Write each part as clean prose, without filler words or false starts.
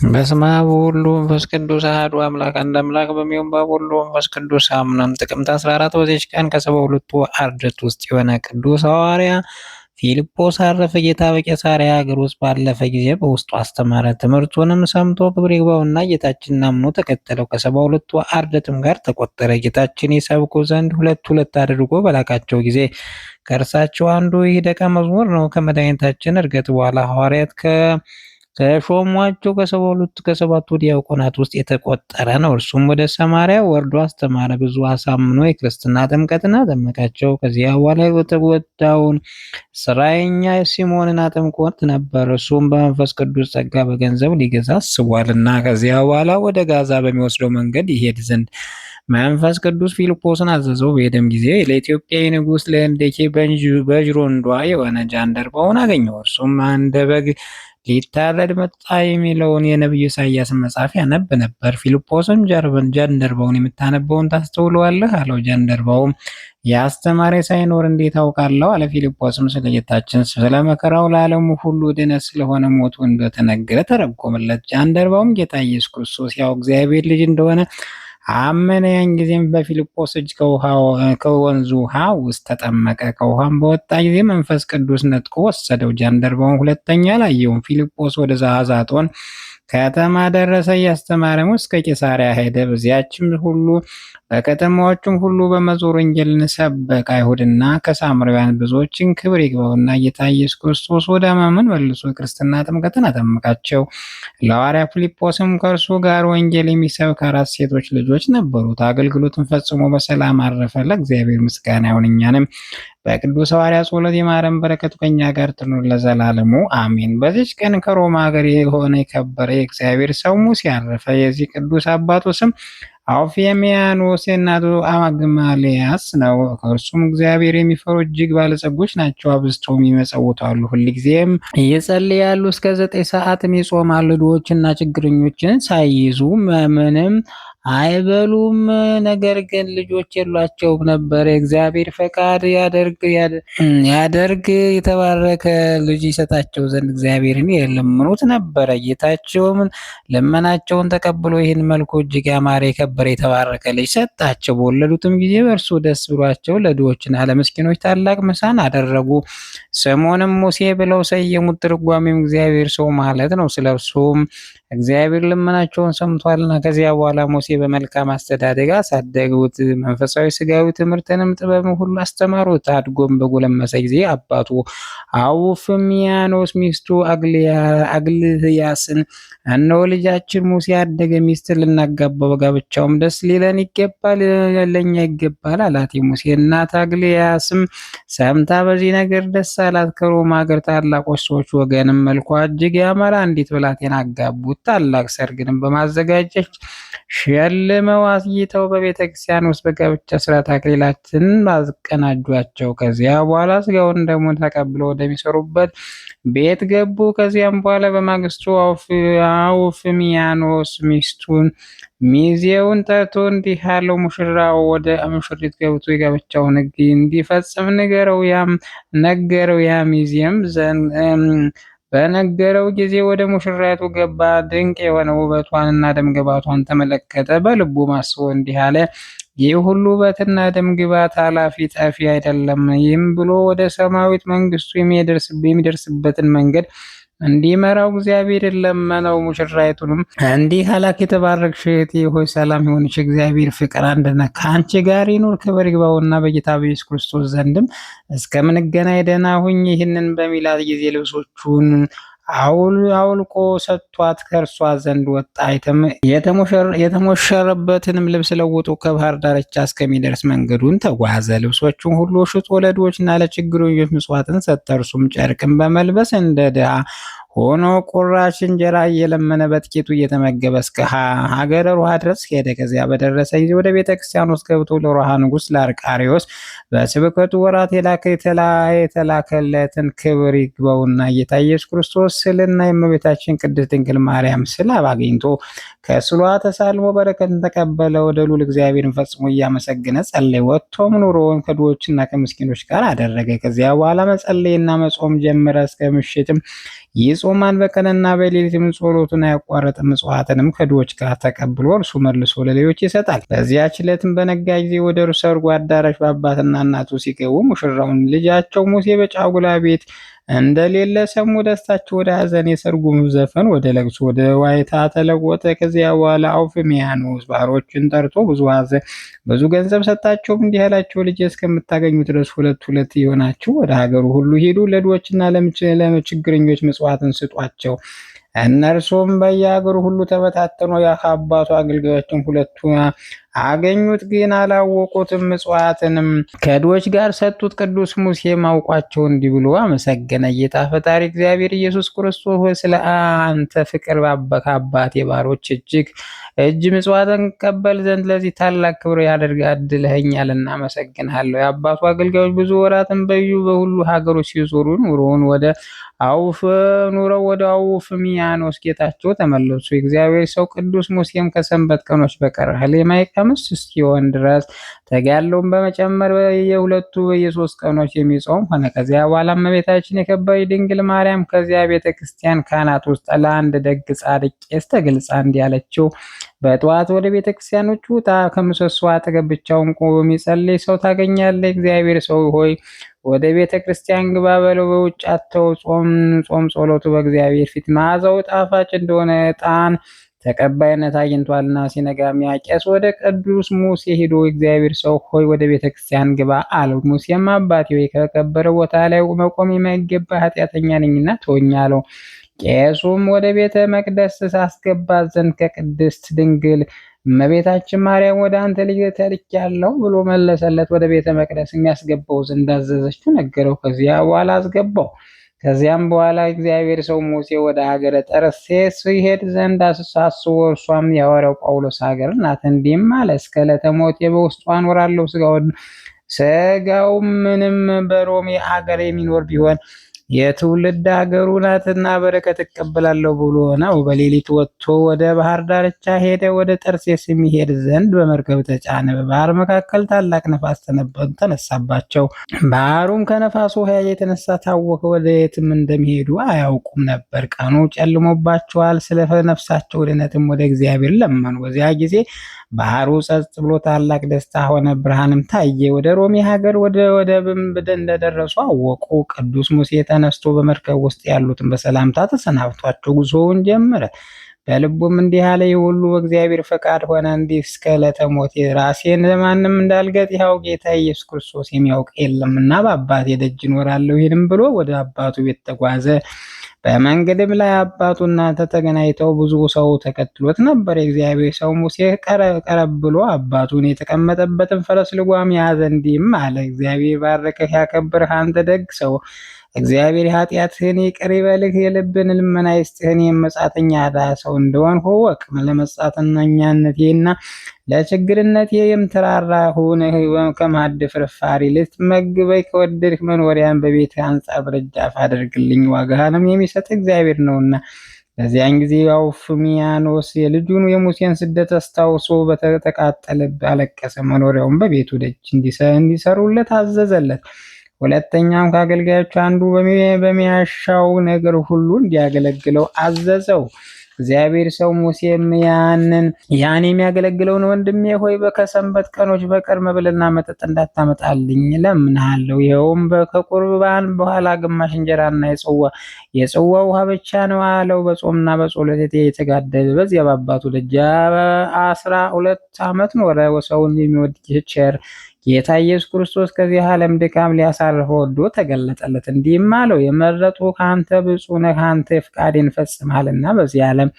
በስመ አብ ወወልድ ወመንፈስ ቅዱስ አሐዱ አምላክ አንድ አምላክ በሚሆን በአብ ወልድ ወመንፈስ ቅዱስ አምነን ጥቅምት 14 በዚች ቀን ከ72ቱ አርድእት ውስጥ የሆነ ቅዱስ ሐዋርያ ፊልጶስ አረፈ። ጌታ በቄሳርያ ሀገር ውስጥ ባለፈ ጊዜ በውስጡ አስተማረ። ትምህርቱንም ሰምቶ ክብር ይግባውና ጌታችንን አምኖ ተከተለው። ከ72ቱ አርድእትም ጋር ተቆጠረ። ጌታችን ይሰብኩ ዘንድ ሁለት ሁለት አድርጎ በላካቸው ጊዜ ከእርሳቸው አንዱ ይህ ደቀ መዝሙር ነው። ከመድኃኒታችን ዕርገት በኋላ ሐዋርያት ከሾሟቸው ከሰባቱ ዲያቆናት ውስጥ የተቆጠረ ነው። እርሱም ወደ ሰማርያ ወርዶ አስተማረ። ብዙ አሳምኖ የክርስትና ጥምቀትን አጠመቃቸው። ከዚያ በኋላ የተጎዳውን ስራየኛ ሲሞንን አጥምቆት ነበር። እርሱም በመንፈስ ቅዱስ ጸጋ በገንዘብ ሊገዛ አስቧልና። ከዚያ በኋላ ወደ ጋዛ በሚወስደው መንገድ ይሄድ ዘንድ መንፈስ ቅዱስ ፊልጶስን አዘዘው። በሄደም ጊዜ ለኢትዮጵያዊ ንጉሥ ለህንደኬ በጅሮንዷ የሆነ ጃንደረባውን አገኘው። እርሱም እንደ በግ ሊታረድ መጣ የሚለውን የነቢዩ ኢሳያስን መጽሐፍ ያነብ ነበር። ፊልጶስም ጃንደረባውን የምታነበውን ታስተውለዋለህ አለው። ጃንደረባውም የአስተማሪ ሳይኖር እንዴት አውቃለሁ አለ። ፊልጶስም ስለ ጌታችን ስለ መከራው ለዓለሙ ሁሉ ድነት ስለሆነ ሞቱ እንደተነገረ ተረጎመለት። ጃንደረባውም ጌታ ኢየሱስ ክርስቶስ ያው እግዚአብሔር ልጅ እንደሆነ አመነ። ያን ጊዜም በፊልጶስ እጅ ከወንዙ ውሃ ውስጥ ተጠመቀ። ከውሃም በወጣ ጊዜ መንፈስ ቅዱስ ነጥቆ ወሰደው። ጃንደረባውን ሁለተኛ አላየውም። ፊልጶስ ወደ አዛጦን ከተማ ደረሰ። እያስተማረም እስከ ቄሳርያ ሄደ። በዚያችም ሁሉ በከተማዎቹም ሁሉ በመዞር ወንጌልን ሰበከ። አይሁድና ከሳምራውያን ብዙዎችን ክብር ይግባውና ጌታ ኢየሱስ ክርስቶስ ወደ ማመን መልሶ ክርስትና ጥምቀትን አጠመቃቸው። ለሐዋርያ ፊልጶስም ከእርሱ ጋር ወንጌል የሚሰብክ 4 ሴቶች ልጆች ነበሩት። አገልግሎትን ፈጽሞ በሰላም አረፈ። ለእግዚአብሔር ምስጋና ይሁን፣ እኛንም በቅዱስ ሐዋርያ ጸሎት ይማረን፣ በረከቱ ከኛ ጋር ትኑር ለዘላለሙ አሜን። በዚች ቀን ከሮማ ሀገር የሆነ የከበረ የእግዚአብሔር ሰው ሙሴ አረፈ። የዚህ ቅዱስ አባቱ ስም አውፌሚያኖስ የእናቱ አማግማልያስ ነው። ከእርሱም እግዚአብሔር የሚፈሩ እጅግ ባለጸጎች ናቸው። አብዝተውም ይመጸውታሉ። ሁልጊዜም ይጸልያሉ። እስከ 9 ሰዓትም ይጾማሉ። ድሆችና ችግረኞችን ሳይይዙ ምንም አይበሉም። ነገር ግን ልጆች የሏቸውም ነበር። የእግዚአብሔር ፈቃድ ያደርግ የተባረከ ልጅ ይሰጣቸው ዘንድ እግዚአብሔርን የለምኑት ነበረ። ጌታቸውም ልመናቸውን ተቀብሎ ይህን መልኩ እጅግ ያማረ የከበረ የተባረከ ልጅ ሰጣቸው። በወለዱትም ጊዜ በእርሱ ደስ ብሏቸው ለድሆችና ለምስኪኖች ታላቅ ምሳን አደረጉ። ስሙንም ሙሴ ብለው ሰየሙት። ትርጓሜም እግዚአብሔር ሰው ማለት ነው። ስለ እርሱም እግዚአብሔር ልመናቸውን ሰምቷልና። ከዚያ በኋላ ሙሴ በመልካም አስተዳደግ አሳደጉት። መንፈሳዊ ስጋዊ ትምህርትንም ጥበብን ሁሉ አስተማሩት። አድጎም በጎለመሰ ጊዜ አባቱ አውፍሚያኖስ ሚስቱ አግልያስን እነሆ ልጃችን ሙሴ አደገ፣ ሚስት ልናጋባው፣ በጋብቻውም ደስ ሊለን ይገባል፣ ለኛ ይገባል አላት። የሙሴ እናት አግልያስም ሰምታ በዚህ ነገር ደስ አላት። ከሮማ ሀገር ታላቆች ሰዎች ወገንም መልኳ እጅግ ያማረ አንዲት ብላቴና አጋቡት። ታላቅ ሰርግንም በማዘጋጀት ሸልመው አስጊጠው በቤተ ክርስቲያን ውስጥ በጋብቻ ስርዓት አክሊላትን አቀናጇቸው። ከዚያ በኋላ ስጋውን ደሙን ተቀብለው ወደሚሰሩበት ቤት ገቡ። ከዚያም በኋላ በማግስቱ አውፍሚያኖስ ሚስቱን ሚዜውን ጠርቶ እንዲህ አለው፣ ሙሽራው ወደ ሙሽሪት ገብቶ የጋብቻውን ሕግ እንዲፈጽም ነገረው። ያ ሚዜም በነገረው ጊዜ ወደ ሙሽራይቱ ገባ። ድንቅ የሆነ ውበቷንና ደምግባቷን ተመለከተ። በልቡ አስቦ እንዲህ አለ፣ ይህ ሁሉ ውበትና ደምግባት ኃላፊ ጠፊ አይደለም። ይህም ብሎ ወደ ሰማያዊት መንግስቱ የሚደርስበትን መንገድ እንዲመራው እግዚአብሔር ለመነው። ሙሽራይቱንም እንዲህ አላት፣ የተባረክሽ እህቴ ሆይ ሰላም ይሁንሽ። እግዚአብሔር ፍቅር፣ አንድነት ከአንቺ ጋር ይኑር። ክብር ይግባውና በጌታ በኢየሱስ ክርስቶስ ዘንድም እስከምንገናኝ ደህና ሁኝ። ይህንን በሚላት ጊዜ ልብሶቹን አውልቆ ሰጥቷት ከእርሷ ዘንድ ወጣ። የተሞሸረበትንም ልብስ ለውጦ ከባህር ዳርቻ እስከሚደርስ መንገዱን ተጓዘ። ልብሶቹን ሁሉ ሽጦ ለድሆችና ለችግረኞች ምጽዋትን ሰጠ። እርሱም ጨርቅን በመልበስ እንደ ድሃ ሆኖ ቁራሽ እንጀራ እየለመነ በጥቂቱ እየተመገበ እስከ ሀገረ ሮሃ ድረስ ሄደ። ከዚያ በደረሰ ጊዜ ወደ ቤተ ክርስቲያን ውስጥ ገብቶ ለሮሃ ንጉሥ ለአርቃሪዎስ በስብከቱ ወራት የተላከለትን ክብር ይግባውና ጌታ ኢየሱስ ክርስቶስ ስዕልና የእመቤታችን ቅድስት ድንግል ማርያም ስዕል አግኝቶ ከስዕሏ ተሳልሞ በረከትን ተቀበለ። ወደ ልዑል እግዚአብሔርን ፈጽሞ እያመሰገነ ጸለየ። ወጥቶም ኑሮውን ከድሆችና ከምስኪኖች ጋር አደረገ። ከዚያ በኋላ መጸለይና መጾም ጀመረ። እስከ ምሽትም ይጾማል። በቀንና በሌሊትም ጸሎቱን አያቋርጥም። ምጽዋትንም ከድሆች ጋር ተቀብሎ እርሱ መልሶ ለሌሎች ይሰጣል። በዚያች ዕለትም በነጋ ጊዜ ወደ ሰርጉ አዳራሽ በአባትና እናቱ ሲገቡ ሙሽራውን ልጃቸው ሙሴ በጫጉላ ቤት እንደሌለ ሰሙ። ደስታቸው ወደ ሐዘን፣ የሰርጉም ዘፈን ወደ ለቅሶ፣ ወደ ዋይታ ተለወጠ። ከዚያ በኋላ አውፍሚያኖስ ባሮችን ጠርቶ ብዙ ገንዘብ ሰጣቸው። እንዲህ አላቸው፣ ልጅ እስከምታገኙ ድረስ ሁለት ሁለት የሆናችሁ ወደ ሀገሩ ሁሉ ሂዱ፣ ለድሆችና ለችግረኞች ምጽዋትን ስጧቸው። እነርሱም በየሀገሩ ሁሉ ተበታተኑ። የአባቱ አገልጋዮችን ሁለቱ አገኙት፣ ግን አላወቁትም። ምጽዋትንም ከድሆች ጋር ሰጡት። ቅዱስ ሙሴም አውቋቸው እንዲህ ብሎ አመሰገነ። ጌታ ፈጣሪ እግዚአብሔር ኢየሱስ ክርስቶስ ሆይ ስለ አንተ ፍቅር ከአባቴ ባሮች እጅ ምጽዋትን ቀበል ዘንድ ለዚህ ታላቅ ክብር ያድለኸኛልና አመሰግንሃለሁ። የአባቱ አገልጋዮች ብዙ ወራትን በሁሉ ሀገሮች ሲዞሩ ኑረው ወደ አውፍሚያኖስ ጌታቸው ተመለሱ። የእግዚአብሔር ሰው ቅዱስ ሙሴም ከሰንበት ቀኖች በቀር እህል የማይቀምስ እስኪሆን ድረስ ተጋድሎውን በመጨመር የሁለቱ በየሶስት ቀኖች የሚጾም ሆነ። ከዚያ በኋላ እመቤታችን የከበረች ድንግል ማርያም ከዚያ ቤተ ክርስቲያን ካህናት ውስጥ ለአንድ ደግ ጻድቅ ቄስ ተገልጻ እንዲህ አለችው። በጠዋት ወደ ቤተ ክርስቲያኖች ውጣ፣ ከምሰሶ አጠገብ ብቻውን ቆሞ የሚጸልይ ሰው ታገኛለህ። እግዚአብሔር ሰው ሆይ ወደ ቤተ ክርስቲያን ግባ በለው። በውጭ አተው ጾም ጸሎቱ በእግዚአብሔር ፊት መዓዛው ጣፋጭ እንደሆነ ዕጣን ተቀባይነት አግኝቷልና። ሲነጋም ያ ቄስ ወደ ቅዱስ ሙሴ ሄዶ እግዚአብሔር ሰው ሆይ ወደ ቤተ ክርስቲያን ግባ አለው። ሙሴም አባቴ ሆይ ከከበረ ቦታ ላይ መቆም የማይገባ ኃጢአተኛ ነኝና ተወኝ አለው። ቄሱም ወደ ቤተ መቅደስ ሳስገባት ዘንድ ከቅድስት ድንግል እመቤታችን ማርያም ወደ አንተ ልጅ ተልኬአለሁ ብሎ መለሰለት። ወደ ቤተ መቅደስ የሚያስገባው ዘንድ እንዳዘዘችው ነገረው። ከዚያ በኋላ አስገባው። ከዚያም በኋላ እግዚአብሔር ሰው ሙሴ ወደ ሀገረ ጠርሴስ ይሄድ ዘንድ አሳስቦ፣ እርሷም የሐዋርያው ጳውሎስ ሀገር ናት። እንዲህም አለ፣ እስከ ዕለተ ሞቴ በውስጧ እኖራለሁ። ስጋው ምንም በሮሜ ሀገር የሚኖር ቢሆን የትውልድ ሀገሩ ናትና በረከት እቀበላለሁ ብሎ ነው። በሌሊት ወጥቶ ወደ ባህር ዳርቻ ሄደ። ወደ ጠርሴስ የሚሄድ ዘንድ በመርከብ ተጫነ። በባህር መካከል ታላቅ ነፋስ ተነሳባቸው። ባህሩም ከነፋሱ ኃይል የተነሳ ታወከ። ወደ የትም እንደሚሄዱ አያውቁም ነበር። ቀኑ ጨልሞባቸዋል። ስለ ነፍሳቸው ድነትም ወደ እግዚአብሔር ለመኑ። በዚያ ጊዜ ባህሩ ጸጥ ብሎ ታላቅ ደስታ ሆነ፣ ብርሃንም ታየ። ወደ ሮሜ ሀገር ወደብም እንደደረሱ አወቁ። ቅዱስ ሙሴ ተነስቶ በመርከብ ውስጥ ያሉትን በሰላምታ ተሰናብቷቸው ጉዞውን ጀመረ። በልቡም እንዲህ አለ፣ ይህ ሁሉ በእግዚአብሔር ፈቃድ ሆነ። እንዲህ እስከ ዕለተ ሞቴ ራሴን ለማንም እንዳልገጥ ይኸው ጌታ ኢየሱስ ክርስቶስ የሚያውቅ የለምና በአባቴ ደጅ እኖራለሁ። ይህንም ብሎ ወደ አባቱ ቤት ተጓዘ። በመንገድም ላይ አባቱ እናንተ ተገናኝተው ብዙ ሰው ተከትሎት ነበር። የእግዚአብሔር ሰው ሙሴ ቀረብ ብሎ አባቱን የተቀመጠበትን ፈረስ ልጓም ያዘ። እንዲህም አለ፣ እግዚአብሔር ባረከህ ያከብርህ አንተ ደግ ሰው። እግዚአብሔር ኃጢአትህን ይቅር ይበልህ፣ የልብን ልመና ይስጥህ። እኔም መጻተኛ ድሃ ሰው እንደሆንሁ እወቅ። ለመጻተኛነቴና ለችግርነቴ የምትራራ ሁነህ ከማዕድ ፍርፋሪ ልትመግበኝ ከወደድህ መኖሪያን በቤትህ አንጻር በደጃፍ አድርግልኝ። ዋጋህንም የሚሰጥ እግዚአብሔር ነውና። በዚያን ጊዜ አውፍሚያኖስ የልጁን የሙሴን ስደት አስታውሶ በተቃጠለ አለቀሰ። መኖሪያውን በቤቱ ደጅ እንዲሰሩለት አዘዘለት። ሁለተኛም ከአገልጋዮቹ አንዱ በሚያሻው ነገር ሁሉ እንዲያገለግለው አዘዘው። እግዚአብሔር ሰው ሙሴም ያን የሚያገለግለውን ወንድሜ ሆይ ከሰንበት ቀኖች በቀር መብልና መጠጥ እንዳታመጣልኝ እለምንሃለሁ። ይኸውም ከቁርባን በኋላ ግማሽ እንጀራና የጽዋ ውሃ ብቻ ነው አለው። በጾምና በጸሎት የተጋደለ በዚያ በአባቱ ደጅ 12 ዓመት ኖረ። ሰውን የሚወድ ቸር ጌታ ኢየሱስ ክርስቶስ ከዚህ ዓለም ድካም ሊያሳርፈው ወዶ ተገለጠለት። እንዲህም አለው፣ የመረጥሁህ አንተ ብፁዕ ነህ፣ አንተ ፍቃዴን ፈጽመሃልና በዚህ ዓለም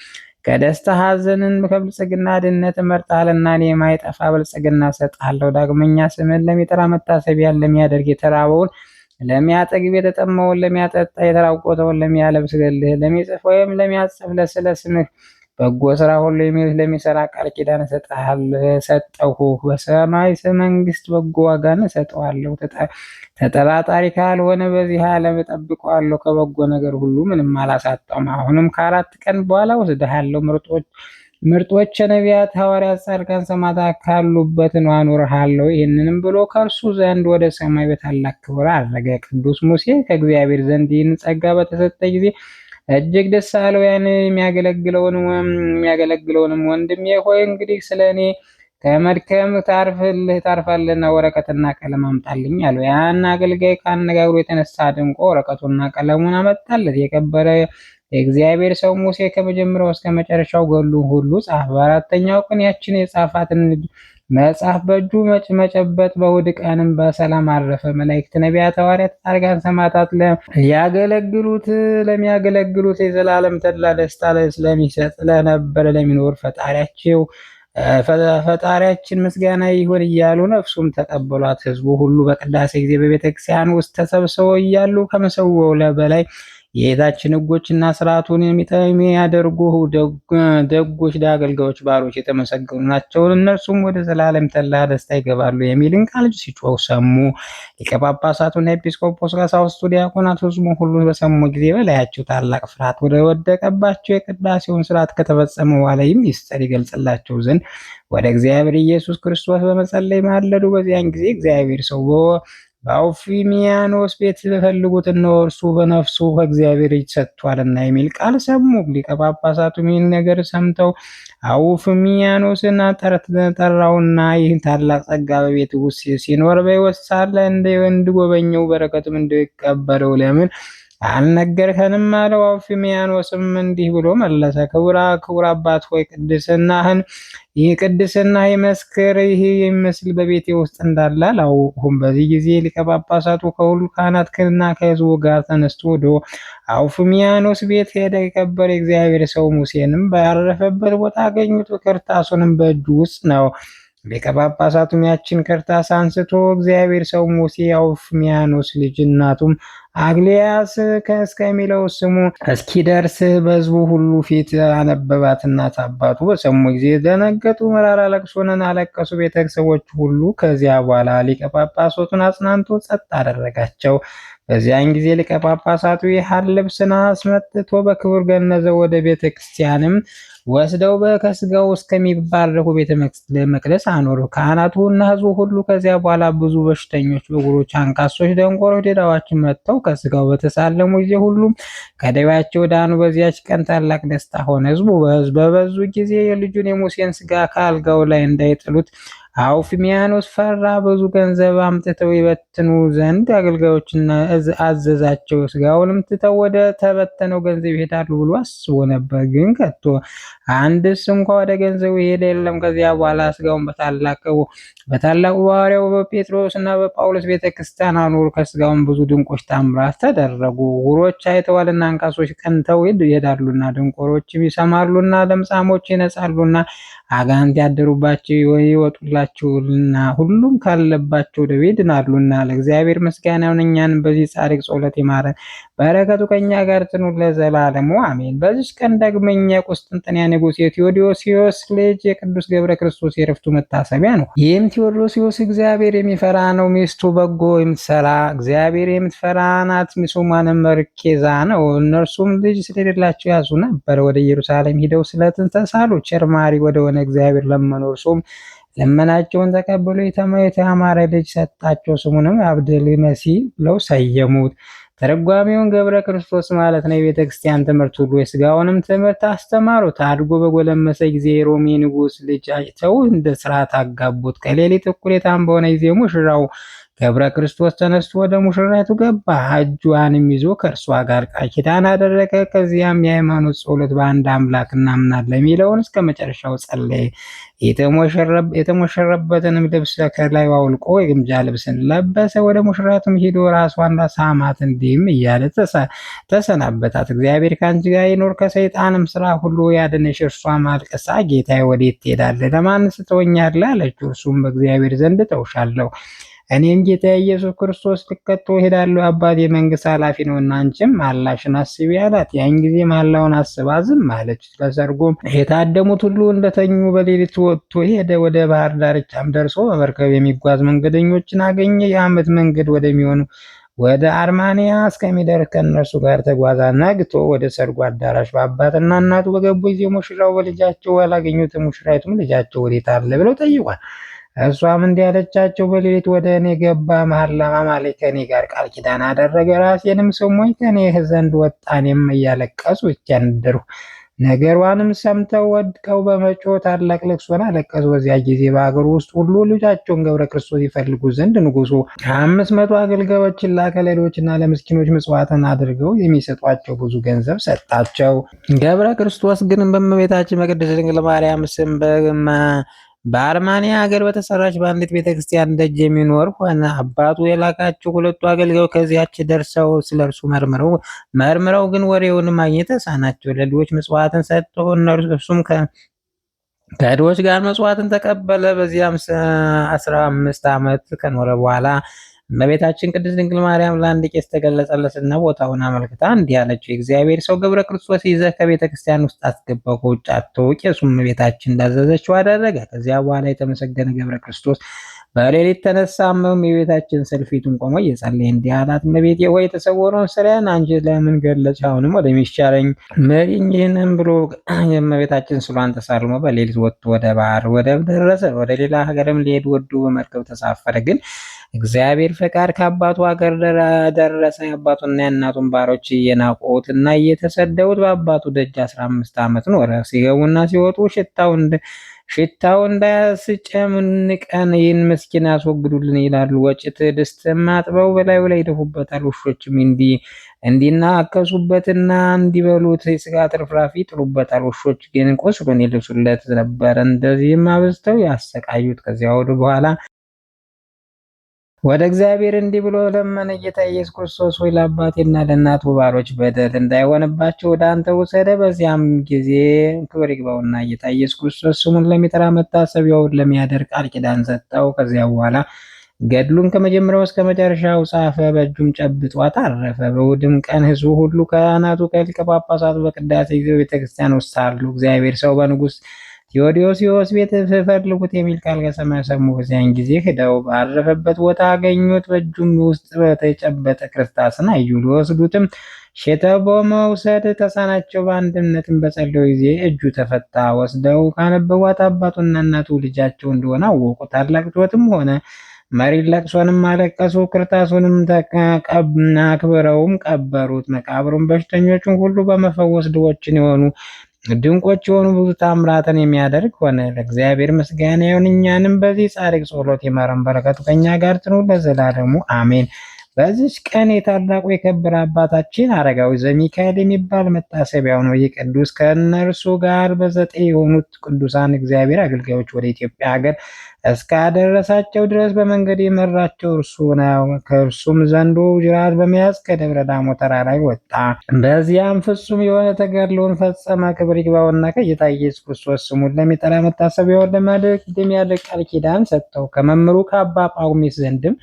ከደስታ ሐዘንን ከብልጽግና ድነት መርጠሃልና እኔ የማይጠፋ ብልጽግና እሰጥሃለሁ። ዳግመኛ ስምህን ለሚጠራ መታሰቢያን ለሚያደርግ የተራበውን ለሚያጠግብ የተጠማውን ለሚያጠጣ የተራቆተውን ለሚያለብስልህ ለሚጽፍ ወይም ለሚያጽፍ ስለ ስምህ በጎ ስራ ሁሉ ለሚሰራ ቃል ኪዳን ሰጠሁ። በሰማይ መንግስት በጎ ዋጋን እሰጠዋለሁ። ተጠራጣሪ ካልሆነ በዚህ ዓለም እጠብቀዋለሁ። ከበጎ ነገር ሁሉ ምንም አላሳጣውም። አሁንም ከ4 ቀን በኋላ ወስድሃለሁ። ምርጦች ነቢያት፣ ሐዋርያት፣ ጻድቃን፣ ሰማዕታት ካሉበት አኖርሃለሁ። ይህንንም ብሎ ከእርሱ ዘንድ ወደ ሰማይ በታላቅ ክብር አረገ። ቅዱስ ሙሴ ከእግዚአብሔር ዘንድ ይህን ጸጋ በተሰጠ ጊዜ እጅግ ደስ አለው። ያን የሚያገለግለውንም ወንድሜ ሆይ እንግዲህ ስለ እኔ ከመድከም ታርፋለህና ወረቀትና ቀለም አምጣልኝ አለው። ያን አገልጋይ ከአነጋገሩ የተነሳ አድንቆ ወረቀቱና ቀለሙን አመጣለት። የከበረ የእግዚአብሔር ሰው ሙሴ ከመጀመሪያው እስከ መጨረሻው ገድሉን ሁሉ ጻፈ። በአራተኛው ቀን ያችን የጻፋትን መጽሐፍ በእጁ መጨበጥ በእሑድ ቀንም በሰላም አረፈ። መላእክት፣ ነቢያት፣ ሐዋርያት፣ ጻድቃን፣ ሰማዕታት ለሚያገለግሉት የዘላለም ተድላ ደስታ ስለሚሰጥ ለነበረ ለሚኖር ፈጣሪያችን ምስጋና ይሁን እያሉ ነፍሱም ተቀበሏት። ሕዝቡ ሁሉ በቅዳሴ ጊዜ በቤተክርስቲያን ውስጥ ተሰብስበው እያሉ ከመሰዊያው በላይ የጌታችን ሕጎችና ስርዓቱን የሚያደርጉ ደጎች አገልጋዮች ባሮች የተመሰገኑ ናቸው፣ እነርሱም ወደ ዘላለም ተድላ ደስታ ይገባሉ የሚልን ቃል ሲጮህ ሰሙ። ሊቀ ጳጳሳቱና ኤጲስቆጶስ፣ ቀሳውስቱ፣ ዲያቆናት፣ ሕዝቡ ሁሉ በሰሙ ጊዜ በላያቸው ታላቅ ፍርሃት ወደቀባቸው። የቅዳሴውን ስርዓት ከተፈጸመ በኋላ ይህም ምስጢር ይገልጽላቸው ዘንድ ወደ እግዚአብሔር ኢየሱስ ክርስቶስ በመጸለይ ማለዱ። በዚያን ጊዜ እግዚአብሔር ሰው በአውፊሚያኖስ ቤት ፈልጉት፣ እነሆ እርሱ በነፍሱ ከእግዚአብሔር እጅ ሰጥቷልና የሚል ቃል ሰሙ። ሊቀ ጳጳሳቱም ይህን ነገር ሰምተው አውፊሚያኖስን ጠራውና ይህን ታላቅ ጸጋ በቤት ውስጥ ሲኖር በሕይወት ሳለ እንዲጎበኘው በረከቱም እንዲቀበለው ለምን አልነገርከንም አለው። አውፊሚያኖስም እንዲህ ብሎ መለሰ። ክቡር አባት ሆይ ቅድስና ይመስክር፣ ይህ የሚመስል በቤቴ ውስጥ እንዳለ አላወቅሁም። በዚህ ጊዜ ሊቀ ጳጳሳቱ ከሁሉ ካህናትና ከሕዝቡ ጋር ተነስቶ ወደ አውፊሚያኖስ ቤት ሄደ። የከበረ የእግዚአብሔር ሰው ሙሴንም ባረፈበት ቦታ አገኙት። ክርታሱንም በእጁ ውስጥ ነው። ሊቀ ጳጳሳቱም ያችን ክርታስ አንስቶ እግዚአብሔር ሰው ሙሴ የአውፊሚያኖስ ልጅ እናቱም አግሊያስ እስከሚለው ስሙ እስኪደርስ በሕዝቡ ሁሉ ፊት አነበባት። እናት አባቱ በሰሙ ጊዜ ደነገጡ፣ መራራ ለቅሶንን አለቀሱ። ቤተሰቦች ሁሉ ከዚያ በኋላ ሊቀ ጳጳሳቱን አጽናንቶ ጸጥ አደረጋቸው። በዚያን ጊዜ ሊቀ ጳጳሳቱ የሐር ልብስን አስመጥቶ በክብር ገነዘው። ወደ ቤተ ክርስቲያንም ወስደው ከስጋው እስከሚባረኩ ቤተ መቅደስ አኖሩ። ካህናቱ እና ሕዝቡ ሁሉ ከዚያ በኋላ ብዙ በሽተኞች፣ ዕውሮች፣ አንካሶች፣ ደንቆሮች፣ ዲዳዎችን መጥተው ከስጋው በተሳለሙ ጊዜ ሁሉም ከደዌያቸው ዳኑ። በዚያች ቀን ታላቅ ደስታ ሆነ። ሕዝቡ በበዙ ጊዜ የልጁን የሙሴን ስጋ ከአልጋው ላይ እንዳይጥሉት አውፊሚያኖስ ፈራ። ብዙ ገንዘብ አምጥተው ይበትኑ ዘንድ አገልጋዮችን አዘዛቸው። ስጋውንም ትተው ወደ ተበተነው ገንዘብ ይሄዳሉ ብሎ አስቦ ነበር፣ ግን ከቶ አንድስ እንኳ ወደ ገንዘቡ ይሄድ የለም። ከዚያ በኋላ ስጋውን በታላቁ ሐዋርያው በጴጥሮስ እና በጳውሎስ ቤተክርስቲያን አኖሩ። ከስጋውን ብዙ ድንቆች ታምራት ተደረጉ። ዕውሮች አይተዋልና፣ አንካሶች ቀንተው ይሄዳሉና፣ ድንቆሮችም ይሰማሉና፣ ለምጻሞች ይነጻሉና፣ አጋንንት ያደሩባቸው ይወጡላቸውና፣ ሁሉም ካለባቸው ደዌ ይድናሉና። ለእግዚአብሔር ምስጋና ይሁን፣ እኛንም በዚህ ጻድቅ ጸሎት ይማረን፣ በረከቱ ከኛ ጋር ትኑር ለዘላለሙ አሜን። በዚህ ቀን ዳግመኛ የቁስጥንጥንያ ንጉሥ የቴዎዶሲዮስ ልጅ የቅዱስ ገብረ ክርስቶስ የዕረፍቱ መታሰቢያ ነው። ይህም ቴዎዶሲዮስ እግዚአብሔር የሚፈራ ነው። ሚስቱ በጎ የምትሰራ እግዚአብሔር የምትፈራ ናት። ስሟንም መርኬዛ ነው። እነርሱም ልጅ ስለሌላቸው ያዙ ነበር። ወደ ኢየሩሳሌም ሂደው ስለትን ተሳሉ። ቸር መሐሪ ወደሆነ እግዚአብሔር ለመኑ። እርሱም ልመናቸውን ተቀብሎ የተማረ ልጅ ሰጣቸው። ስሙንም አብደል መሲህ ብለው ሰየሙት። ተረጓሚውን ገብረ ክርስቶስ ማለት ነው። የቤተ ክርስቲያን ትምህርት ሁሉ የስጋውንም ትምህርት አስተማሩት። አድጎ በጎለመሰ ጊዜ የሮሜ ንጉሥ ልጅ አይተው እንደ ስርዓት አጋቡት። ከሌሊት እኩሌታም በሆነ ጊዜ ሙሽራው ገብረ ክርስቶስ ተነስቶ ወደ ሙሽራይቱ ገባ። እጇንም ይዞ ከእርሷ ጋር ቃል ኪዳን አደረገ። ከዚያም የሃይማኖት ጸሎት በአንድ አምላክ እናምናለን የሚለውን እስከ መጨረሻው ጸለየ። የተሞሸረበትንም ልብስ ከላይ አውልቆ የግምጃ ልብስን ለበሰ። ወደ ሙሽራቱም ሂዶ ራሷን ሳማት፣ እንዲህም እያለ ተሰናበታት። እግዚአብሔር ከአንቺ ጋር ይኖር፣ ከሰይጣንም ስራ ሁሉ ያድንሽ። እርሷም አልቅሳ ጌታዬ ወዴት ትሄዳለህ? ለማንስ ትተወኛለህ? አለችው። እርሱም በእግዚአብሔር ዘንድ ተውሻለሁ፣ እኔም ጌታ ኢየሱስ ክርስቶስ ልከቶ ሄዳለሁ። አባቴ መንግስት ኃላፊ ነውና አንቺም መሐላሽን አስቢ አላት። ያን ጊዜ መሐላውን አስባ ዝም አለች። ለሰርጎም የታደሙት ሁሉ እንደተኙ በሌሊት ወጥቶ ሄደ። ወደ ባህር ዳርቻም ደርሶ በመርከብ የሚጓዝ መንገደኞችን አገኘ። የዓመት መንገድ ወደሚሆኑ ወደ አርማንያ እስከሚደርስ ከእነርሱ ጋር ተጓዛ። ነግቶ ወደ ሰርጉ አዳራሽ በአባትና እናቱ በገቡ ጊዜ ሙሽራው በልጃቸው አላገኙትም። ሙሽራይቱም ልጃቸው ወዴት አለ ብለው ጠይቋል። እሷም እንዲህ አለቻቸው፣ በሌሊት ወደ እኔ ገባ፣ መሐላ ማማሌ ከእኔ ጋር ቃል ኪዳን አደረገ። ራሴንም ስሞኝ ከእኔ ዘንድ ወጣ። እኔም እያለቀሱ እያንደርሁ ነገሯንም ሰምተው ወድቀው በመጮህ ታላቅ ልቅሶን አለቀሱ። በዚያ ጊዜ በአገሩ ውስጥ ሁሉ ልጃቸውን ገብረ ክርስቶስ ይፈልጉ ዘንድ ንጉሡ 500 አገልጋዮችን ላከ። ለሌሎችና ለምስኪኖች ምጽዋትን አድርገው የሚሰጧቸው ብዙ ገንዘብ ሰጣቸው። ገብረ ክርስቶስ ግን በእመቤታችን በቅድስት ድንግል ማርያም ስም በአርማንያ ሀገር በተሰራች በአንዲት ቤተክርስቲያን ደጅ የሚኖር ሆነ። አባቱ የላካቸው ሁለቱ አገልጋዮች ከዚያች ደርሰው ስለ እርሱ መርምረው ግን ወሬውን ማግኘት ተሳናቸው። ለድሆች ምጽዋትን ሰጥቶ እርሱም ከድሆች ጋር ምጽዋትን ተቀበለ። በዚያም 15 ዓመት ከኖረ በኋላ እመቤታችን ቅድስት ድንግል ማርያም ለአንድ ቄስ ተገለጸለትና ቦታውን አመልክታ እንዲህ አለችው፣ የእግዚአብሔር ሰው ገብረ ክርስቶስ ይዘህ ከቤተ ክርስቲያን ውስጥ አስገባው፣ ከውጭ አትተው። ቄሱም እመቤታችን እንዳዘዘችው አደረገ። ከዚያ በኋላ የተመሰገነ ገብረ ክርስቶስ በሌሊት ተነሳ። የቤታችን ሰልፊቱን ቆሞ እየጸለየ እንዲህ አላት፣ እመቤቴ ሆይ የተሰወረውን ስራዬን አንቺ ለምን ገለጽ? አሁንም ወደሚሻለኝ ምሪኝ። ይህንም ብሎ የእመቤታችን ስሏን ተሳልሞ በሌሊት ወጥቶ ወደ ባህር ወደብ ደረሰ። ወደ ሌላ ሀገርም ሊሄድ ወዶ በመርከብ ተሳፈረ። ግን እግዚአብሔር ፈቃድ ከአባቱ ሀገር ደረሰ። የአባቱና የእናቱን ባሮች እየናቁት እና እየተሰደቡት በአባቱ ደጅ 15 ዓመት ኖረ። ሲገቡና ሲወጡ ሽታው እንዳያስጨንቀን ይህን ምስኪን አስወግዱልን ይላሉ። ወጭት ድስትም አጥበው በላዩ ላይ ይደፉበታል። ውሾችም እንዲናከሱበትና እንዲበሉት የስጋ ትርፍራፊ ይጥሉበታል። ውሾች ግን ቁስሉን ይልሱለት ነበር። እንደዚህም አብዝተው ያሰቃዩት። ከዚያ በኋላ ወደ እግዚአብሔር እንዲህ ብሎ ለመነ። ጌታ ኢየሱስ ክርስቶስ ሆይ ለአባቴና ለእናቱ ባሮች በደል እንዳይሆንባቸው ወደ አንተ ውሰደ። በዚያም ጊዜ ክብር ይግባውና ጌታ ኢየሱስ ክርስቶስ ስሙን ለሚጠራ መታሰቢያውን ለሚያደርግ ቃል ኪዳን ሰጠው። ከዚያ በኋላ ገድሉን ከመጀመሪያው እስከ መጨረሻው ጻፈ። በእጁም ጨብጧት አረፈ። በእሑድም ቀን ሕዝቡ ሁሉ ካህናቱ፣ ከሊቀ ጳጳሳቱ በቅዳሴ ጊዜ ቤተክርስቲያን ውስጥ ሳሉ እግዚአብሔር ሰው በንጉሥ ቴዎዶሲዎስ ቤት ፈልጉት የሚል ቃል ከሰማይ ሰሙ። በዚያን ጊዜ ሄደው ባረፈበት ቦታ አገኙት። በእጁም ውስጥ በተጨበጠ ክርስታስን አዩ። ሊወስዱትም ሽተው በመውሰድ ተሳናቸው። በአንድነትም በጸለዩ ጊዜ እጁ ተፈታ። ወስደው ካነበቧት አባቱና እናቱ ልጃቸው እንደሆነ አወቁ። ታላቅ ጩኸትም ሆነ፣ መሪር ለቅሶንም አለቀሱ። ክርስታሱንም አክብረውም ቀበሩት። መቃብሩም በሽተኞችን ሁሉ በመፈወስ ድንቆች የሆኑ ብዙ ታምራትን የሚያደርግ ሆነ። ለእግዚአብሔር ምስጋና ይሁን፣ እኛንም በዚህ ጻድቅ ጸሎት ይማረን፣ በረከቱ ከእኛ ጋር ትኑር ለዘላለሙ አሜን። በዚች ቀን የታላቁ የከበረ አባታችን አረጋዊ ዘሚካኤል የሚባል መታሰቢያው ነው። ይህ ቅዱስ ከእነርሱ ጋር በዘጠኝ የሆኑት ቅዱሳን እግዚአብሔር አገልጋዮች ወደ ኢትዮጵያ ሀገር እስካደረሳቸው ድረስ በመንገድ የመራቸው እርሱ ነው። ከእርሱም ዘንዶ ጅራት በመያዝ ከደብረ ዳሞ ተራራ ላይ ወጣ። በዚያም ፍጹም የሆነ ተጋድሎውን ፈጸመ። ክብር ይግባውና ከጌታ ኢየሱስ ክርስቶስ ስሙን ለሚጠራ መታሰቢያውን ለሚያደርግ ቃል ኪዳን ሰጠው። ከመምህሩ ከአባ ጳውሜስ ዘንድም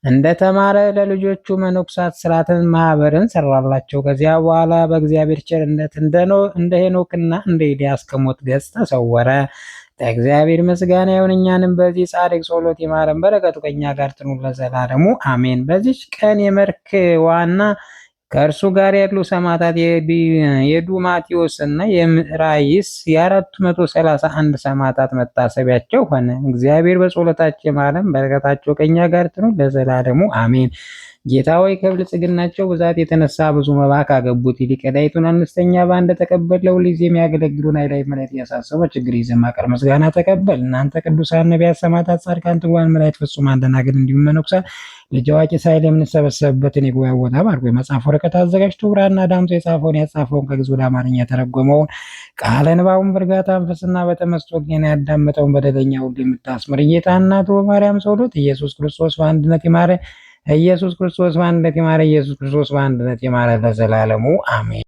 እንደተማረ ለልጆቹ መነኮሳት ሥርዓትን ማህበርን ሰራላቸው። ከዚያ በኋላ በእግዚአብሔር ቸርነት እንደ ሄኖክና እንደ ኤልያስ ከሞት ገጽ ተሰወረ። ለእግዚአብሔር ምስጋና ይሁን፣ እኛንም በዚህ ጻድቅ ጸሎት ይማረን፣ በረከቱ ከእኛ ጋር ትኑር ለዘላለሙ አሜን። በዚች ቀን የመርክዋና ከእርሱ ጋር ያሉ ሰማዕታት የዱማቴዎስ እና የምዕራይስ የ431 ሰማዕታት መታሰቢያቸው ሆነ። እግዚአብሔር በጸሎታቸው ይማረን፣ በረከታቸው ከእኛ ጋር ትኑር ለዘላለሙ አሜን። ጌታ ሆይ ከብልጽግናቸው ብዛት የተነሳ ብዙ መባ ካገቡት ይልቅ የዳይቱን አነስተኛ በአንድ ተቀበል። ለሁልጊዜ የሚያገለግሉን ኃይላዊ መላእክት እያሳሰበ ችግር ይዘማቀር ምስጋና ተቀበል። እናንተ ቅዱሳን ነቢያት፣ ሰማዕታት፣ ጻድቃን፣ ትጉሃን መላእክት፣ ፍጹማን ደናግል እንዲሁም መነኮሳት ልጅ አዋቂ ሳይል የምንሰበሰብበትን የጉባኤ ቦታ ባርኮ የመጽሐፍ ወረቀት አዘጋጅቶ ብራና ዳምጦ የጻፈውን ያጻፈውን ከግዕዝ ወደ አማርኛ የተረጎመውን ቃለ ንባቡን በእርጋታ መንፈስና በተመስጦ ሕሊና ያዳመጠውን በደለኛ ሁሉ የምታስምር ጌታ እናቱ በማርያም ጸሎት ኢየሱስ ክርስቶስ በአንድነት ይማረ ኢየሱስ ክርስቶስ በአንድነት ይማረ ኢየሱስ ክርስቶስ በአንድነት ይማረ ለዘላለሙ አሜን።